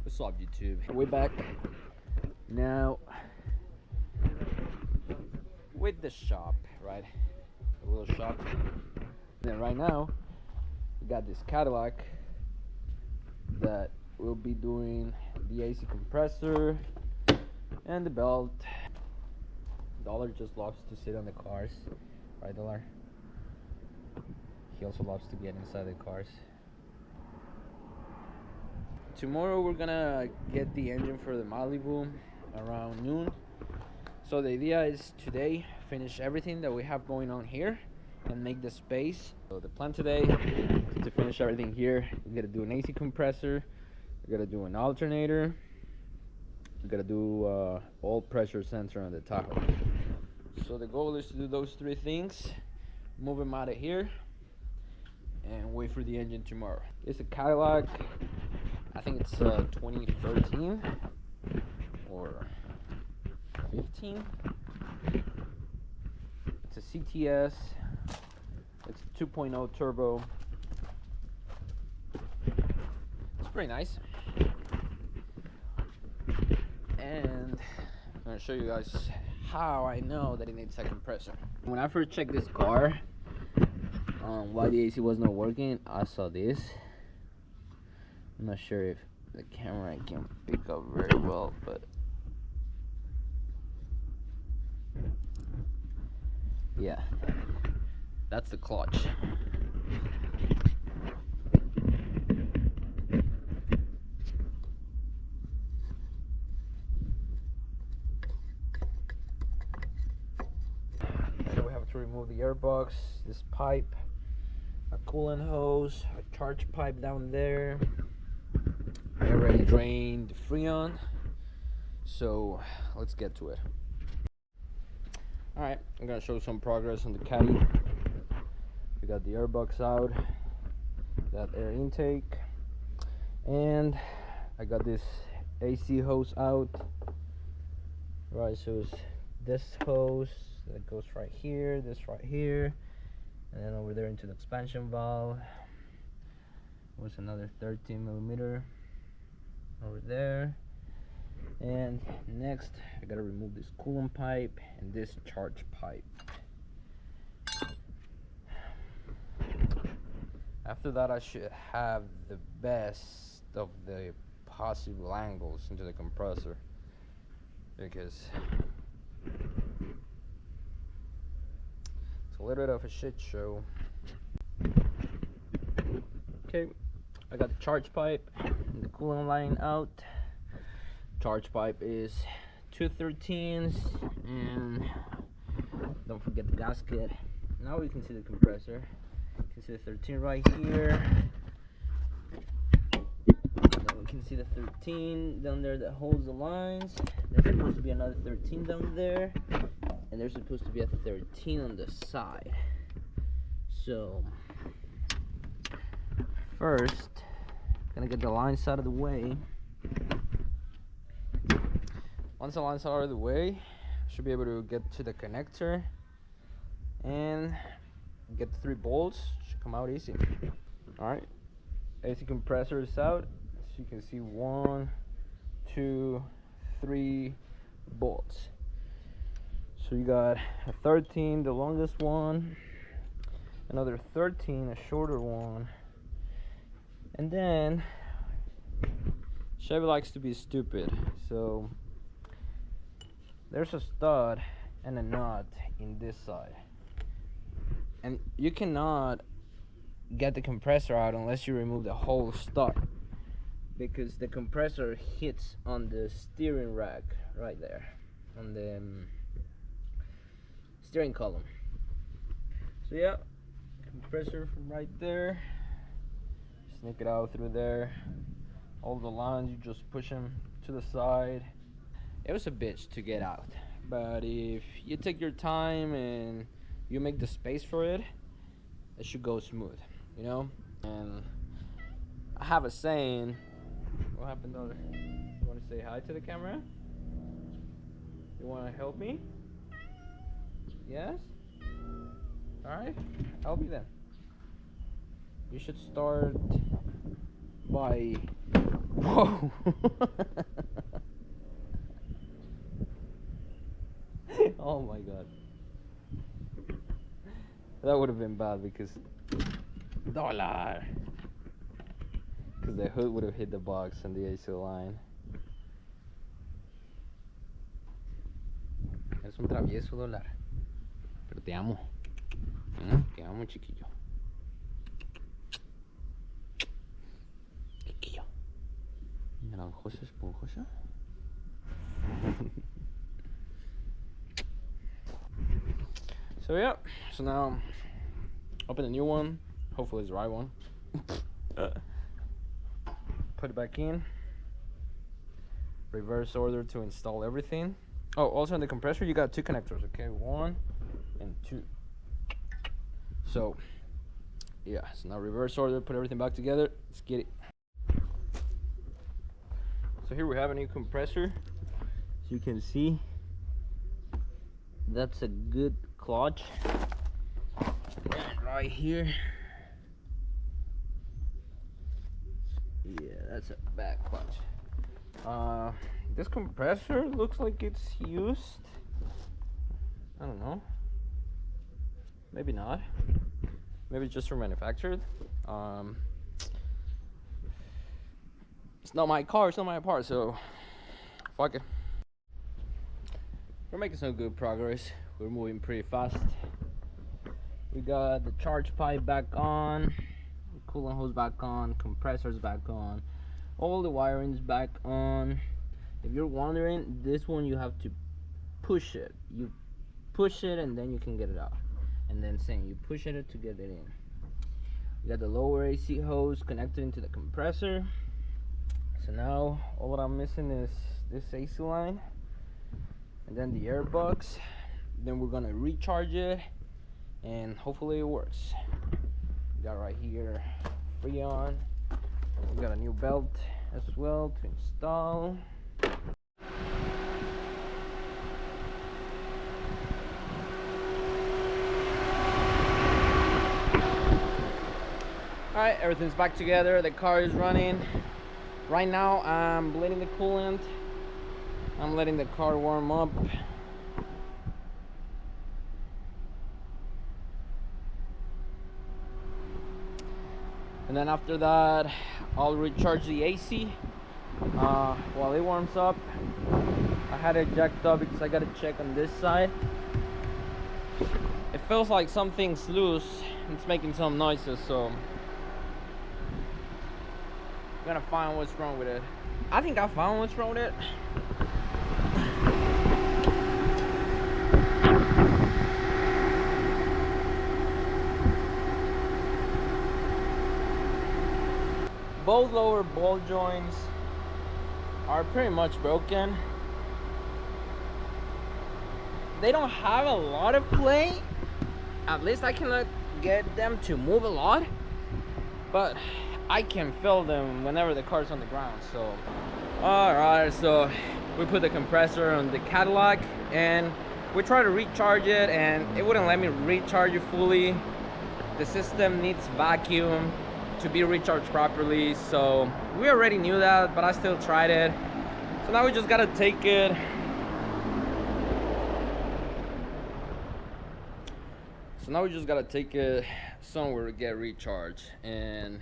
What's up, YouTube? We're back now with the shop, right? A little shop. And right now, we got this Cadillac that will be doing the AC compressor and the belt. Dollar just loves to sit on the cars, right, Dollar? He also loves to get inside the cars. Tomorrow we're gonna get the engine for the Malibu around noon. So the idea is today finish everything that we have going on here and make the space. So the plan today is to finish everything here. We gotta do an AC compressor, we gotta do an alternator, we gotta do all pressure sensor on the Tahoe. So the goal is to do those three things, move them out of here, and wait for the engine tomorrow. It's a Cadillac. I think it's 2013 or 15. It's a CTS. It's 2.0 turbo. It's pretty nice. And I'm gonna show you guys how I know that it needs a compressor. When I first checked this car, why the AC was not working, I saw this. I'm not sure if the camera can pick up very well, but yeah, that's the clutch. So we have to remove the airbox, this pipe, a coolant hose, a charge pipe down there. I already drained the Freon, so let's get to it. Alright, I'm gonna show some progress on the Caddy. We got the airbox out, got air intake, and I got this AC hose out. Right, so it's this hose that goes right here, this right here, and then over there into the expansion valve. Was another 13mm over there. And next I gotta remove this coolant pipe and this charge pipe. After that, I should have the best of the possible angles into the compressor, because it's a little bit of a shit show. Okay, I got the charge pipe and the coolant line out. Charge pipe is 213s, and don't forget the gasket. Now we can see the compressor. You can see the 13 right here. Then we can see the 13 down there that holds the lines. There's supposed to be another 13 down there, and there's supposed to be a 13 on the side. So first, gonna get the lines out of the way. Once the lines are out of the way, should be able to get to the connector and get the 3 bolts. Should come out easy. Alright, AC compressor is out. So you can see 1, 2, 3 bolts. So you got a 13, the longest one, another 13, a shorter one, and then Chevy likes to be stupid, so there's a stud and a nut in this side, and you cannot get the compressor out unless you remove the whole stud, because the compressor hits on the steering rack right there, on the steering column. So yeah, compressor from right there, sneak it out through there. All the lines, you just push them to the side. It was a bitch to get out, but if you take your time and you make the space for it, it should go smooth, you know. And I have a saying. What happened, daughter? You want to say hi to the camera? You want to help me? Yes? Alright, help me then. You should start by Whoa. Oh my god. That would have been bad because dollar. Because the hood would have hit the box and the AC line. Eres un travieso, dólar. Pero te amo. Te amo, chiquillo. Chiquillo. Naranjosa, esponjosa. So yeah, so now open a new one. Hopefully it's the right one. Put it back in. Reverse order to install everything. Oh, also in the compressor you got two connectors, okay? 1 and 2. So yeah, so now reverse order, put everything back together. Let's get it. So here we have a new compressor. As you can see, that's a good clutch. And right here, yeah, that's a back clutch. This compressor looks like it's used. I don't know. Maybe not. Maybe it's just remanufactured. It's not my car, it's not my part, so fuck it. We're making some good progress. We're moving pretty fast. We got the charge pipe back on, coolant hose back on, compressors back on, all the wiring's back on. If you're wondering, this one you have to push it. You push it and then you can get it out. And then same, you push it to get it in. We got the lower AC hose connected into the compressor. So now all that I'm missing is this AC line and then the air box. Then we're gonna recharge it and hopefully it works. We got right here Freon. We got a new belt as well to install. Alright, everything's back together. The car is running. Right now I'm bleeding the coolant. I'm letting the car warm up. And then after that, I'll recharge the AC while it warms up. I had it jacked up because I gotta check on this side. It feels like something's loose. It's making some noises, so I'm gonna find what's wrong with it. I think I found what's wrong with it. Both lower ball joints are pretty much broken. They don't have a lot of play. At least I cannot get them to move a lot, but I can feel them whenever the car's on the ground. So alright, so we put the compressor on the Cadillac and we tried to recharge it and it wouldn't let me recharge it fully. The system needs vacuum to be recharged properly, so we already knew that, but I still tried it. So now we just gotta take it somewhere to get recharged, and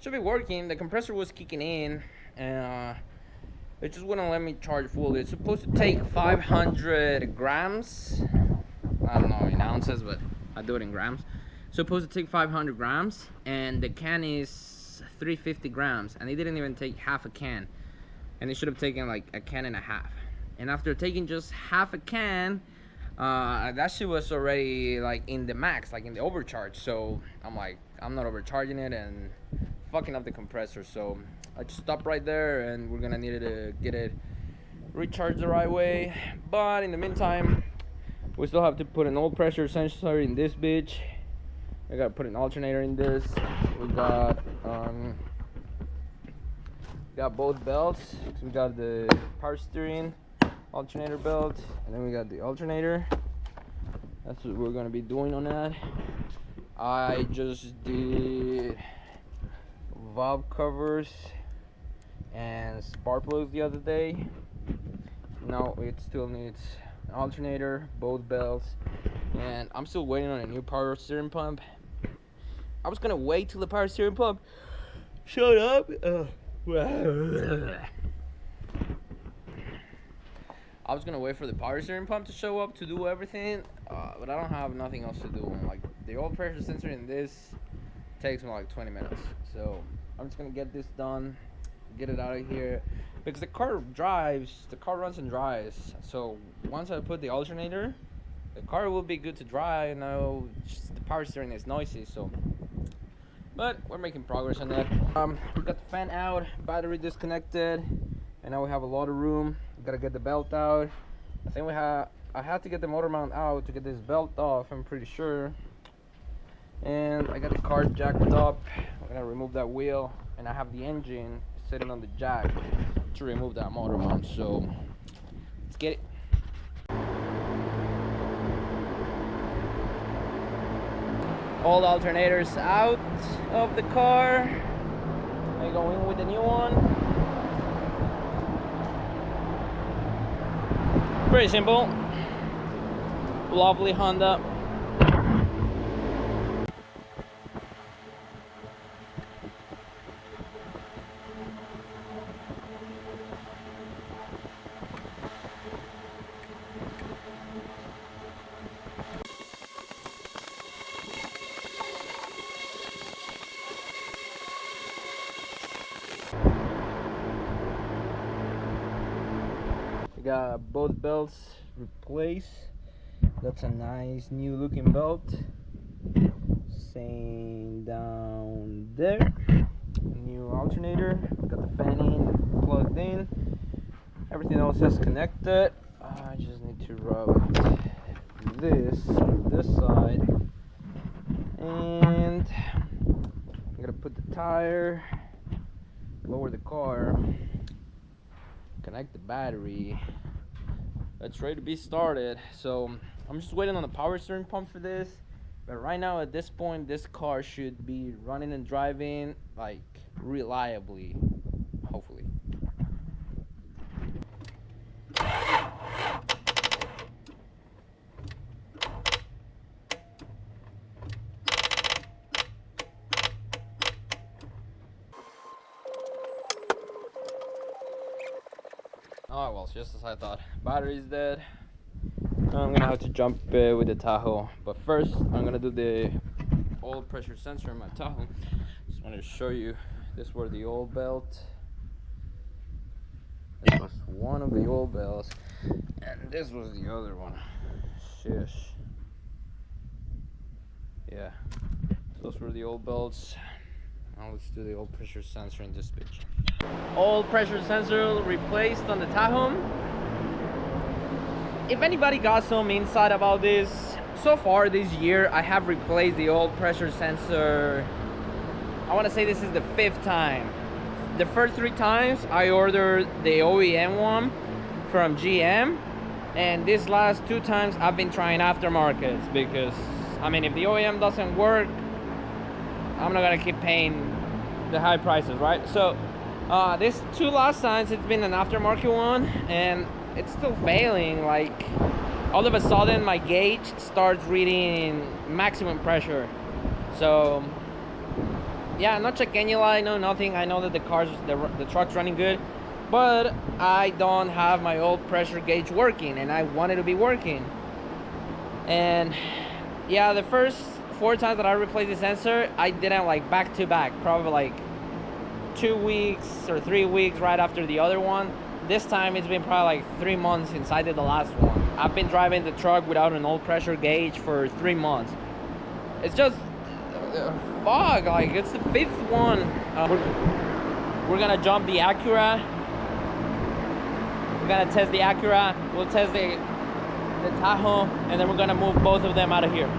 should be working. The compressor was kicking in and it just wouldn't let me charge fully. It's supposed to take 500 grams. I don't know in ounces, but I do it in grams. Supposed to take 500 grams and the can is 350 grams and it didn't even take half a can, and it should have taken like a can and a half. And after taking just half a can, that shit was already like in the max, like in the overcharge. So I'm like, I'm not overcharging it and fucking up the compressor. So I just stopped right there and we're gonna need to get it recharged the right way. But in the meantime, we still have to put an oil pressure sensor in this bitch. I gotta put an alternator in this. We got both belts. So we got the power steering alternator belt, and then we got the alternator. That's what we're gonna be doing on that. I just did valve covers and spark plugs the other day. Now it still needs an alternator, both belts, and I'm still waiting on a new power steering pump. I was gonna wait till the power steering pump showed up. I was gonna wait for the power steering pump to show up to do everything, but I don't have nothing else to do. Like, the oil pressure sensor in this takes me like 20 minutes, so I'm just gonna get this done, get it out of here, because the car runs and dries. So once I put the alternator, the car will be good to dry. And now just the power steering is noisy, so. But we're making progress on that. We got the fan out, battery disconnected, and now we have a lot of room. We gotta get the belt out. I think I had to get the motor mount out to get this belt off, I'm pretty sure. And I got the car jacked up. I'm gonna remove that wheel, and I have the engine sitting on the jack to remove that motor mount. So let's get it. All the alternators out of the car. I go in with the new one. Pretty simple. Lovely Honda. Got both belts replaced. That's a nice new looking belt. Same down there. New alternator. Got the fan in, plugged in. Everything else is connected. I just need to rub this side, and I'm gonna put the tire, lower the car, connect the battery. It's ready to be started. So I'm just waiting on the power steering pump for this, but right now at this point this car should be running and driving like reliably, hopefully. Oh well, just as I thought. Battery's dead. I'm gonna have to jump with the Tahoe, but first I'm gonna do the oil pressure sensor in my Tahoe. Just wanted to show you, this were the old belt. This was one of the old belts, and this was the other one. Shish. Yeah, those were the old belts. Now let's do the oil pressure sensor in this bitch. Oil pressure sensor replaced on the Tahoe. If anybody got some insight about this, so far this year I have replaced the oil pressure sensor. I want to say this is the 5th time. The first 3 times I ordered the OEM one from GM, and these last 2 times I've been trying aftermarkets, because I mean, if the OEM doesn't work, I'm not gonna keep paying the high prices, right? So these 2 last times it's been an aftermarket one, and it's still failing. Like, all of a sudden my gauge starts reading maximum pressure. So yeah, not check cannula, no nothing. I know that the truck's running good, but I don't have my oil pressure gauge working, and I want it to be working. And yeah, the first 4 times that I replaced the sensor, I didn't, like, back to back, probably like 2 weeks or 3 weeks right after the other one. This time it's been probably like 3 months since I did the last one. I've been driving the truck without an oil pressure gauge for 3 months. It's just fuck, like, it's the 5th one. We're gonna jump the Acura. We're gonna test the Acura. We'll test the Tahoe, and then we're gonna move both of them out of here.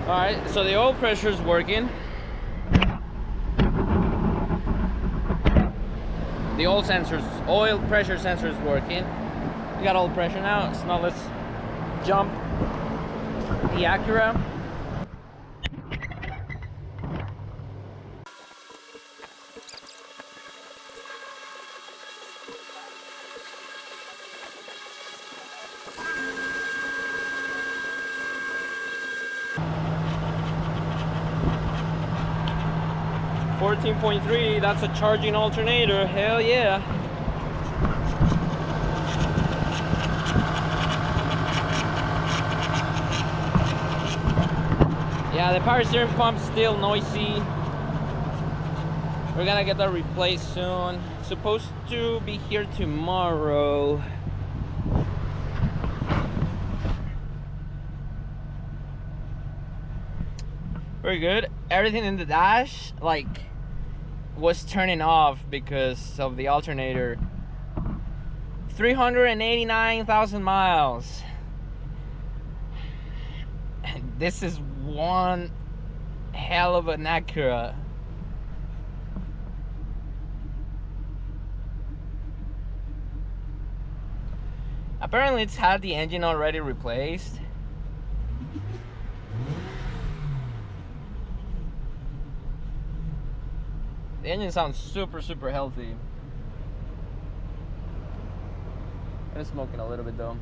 Alright, so the oil pressure is working. The oil pressure sensor is working. got all the pressure now, so now let's jump the Acura. .3, that's a charging alternator, hell yeah. Yeah, the power steering pump's still noisy. We're gonna get that replaced soon. Supposed to be here tomorrow. Very good. Everything in the dash, like, was turning off because of the alternator. 389,000 miles. This is one hell of an Acura. Apparently it's had the engine already replaced. The engine sounds super healthy. It's smoking a little bit though.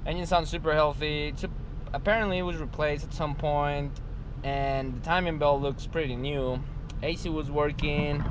Engine sounds super healthy. Apparently it was replaced at some point, and the timing belt looks pretty new. AC was working.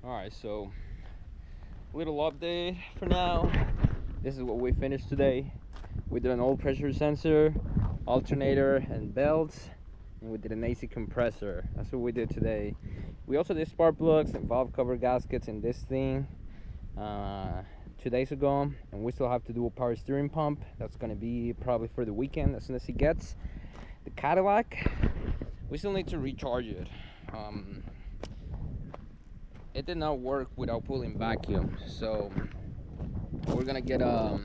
Alright, so little update for now. This is what we finished today. We did an oil pressure sensor, alternator and belts, and we did an AC compressor. That's what we did today. We also did spark plugs and valve cover gaskets in this thing 2 days ago, and we still have to do a power steering pump. That's gonna be probably for the weekend as soon as it gets. The Cadillac, we still need to recharge it. It did not work without pulling vacuum, so we're gonna get a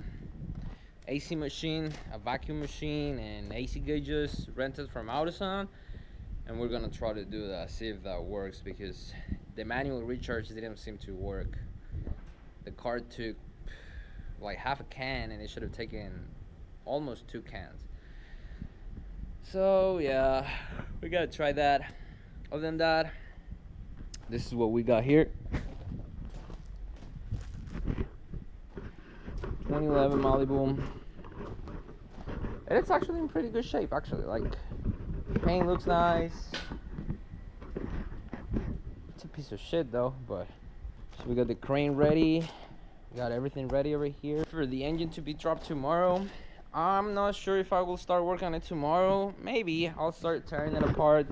AC machine, a vacuum machine, and AC gauges rented from AutoZone, and we're gonna try to do that, see if that works, because the manual recharge didn't seem to work. The car took like half a can and it should have taken almost 2 cans. So yeah, we gotta try that. Other than that, this is what we got here. 2011 Malibu. And it's actually in pretty good shape, actually. Like, the paint looks nice. It's a piece of shit though, but so we got the crane ready. We got everything ready over here for the engine to be dropped tomorrow. I'm not sure if I will start working on it tomorrow. Maybe I'll start tearing it apart